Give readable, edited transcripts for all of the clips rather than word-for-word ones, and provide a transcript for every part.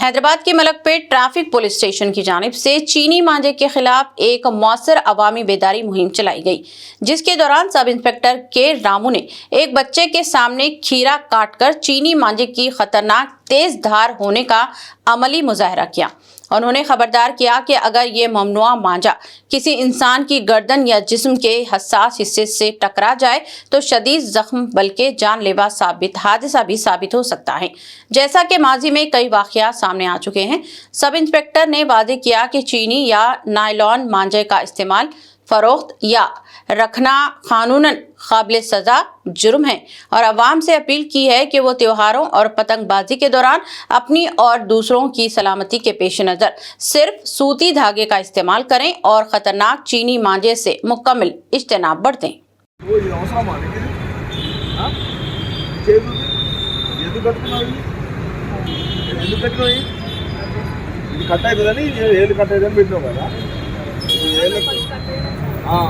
हैदराबाद के Malakpet traffic police station की जानिब से चीनी मांझे के खिलाफ एक मौसर अवामी बेदारी मुहिम चलाई गई, जिसके दौरान सब इंस्पेक्टर के रामू ने एक बच्चे के सामने खीरा काटकर चीनी मांझे की खतरनाक तेज धार होने का अमली मुजाहरा किया। उन्होंने खबरदार किया कि अगर ये ममनुआ मांझा किसी इंसान की गर्दन या जिस्म के हसास हिस्से से टकरा जाए तो शदीद जख्म बल्कि जानलेवा हादसा भी साबित हो सकता है। जैसा कि माजी में कई वाकयात सामने आ चुके हैं, सब इंस्पेक्टर ने वादे किया कि चीनी या नायलॉन मांझे का इस्तेमाल, फरोख्त या रखना कानूनन काबिल सजा जुर्म है और अवाम से अपील की है कि वो त्योहारों और पतंगबाजी के दौरान अपनी और दूसरों की सलामती के पेश नज़र सिर्फ सूती धागे का इस्तेमाल करें और ख़तरनाक चीनी मांझे से मुकम्मल इज्तनाब बरतें।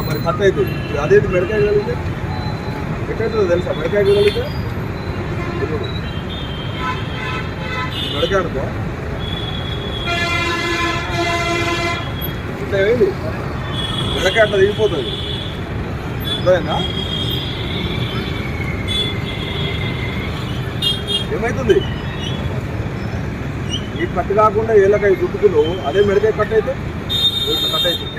మరి కట్ అవుతుంది. అదేంటి మెడకాయ కలిగితే ఎక్కడవుతుందో తెలుసా? మెడకాయ కలిగితే మెడకాయ అనుకో ఇట్లా వేయండి, మెడకాయ అట్లా దిగిపోతుంది. అర్థమైందా? ఏమవుతుంది? ఈ కట్ కాకుండా ఏళ్ళకాయ గుట్టుకున్నావు, అదే మెడకాయ కట్ అయితే కట్ అవుతుంది.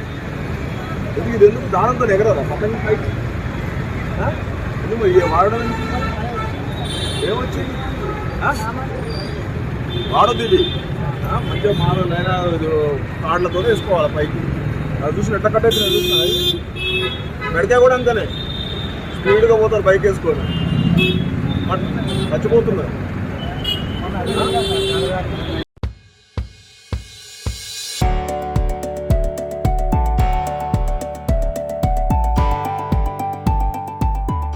ఇది ఎందుకు దానంతో ఎగరదా పక్కన పైకి? ఎందుకు వాడడం ఏమొచ్చింది? వాడద్దు ఇది. మంచిగా మారలైనా కార్డులతో వేసుకోవాలి పైకి. అది చూసి ఎట్లా కట్ అవుతుంది చూస్తున్నా. మెడకాయ కూడా అంతేనే, స్పీడ్గా పోతారు బైక్ వేసుకొని, చచ్చిపోతున్నారు.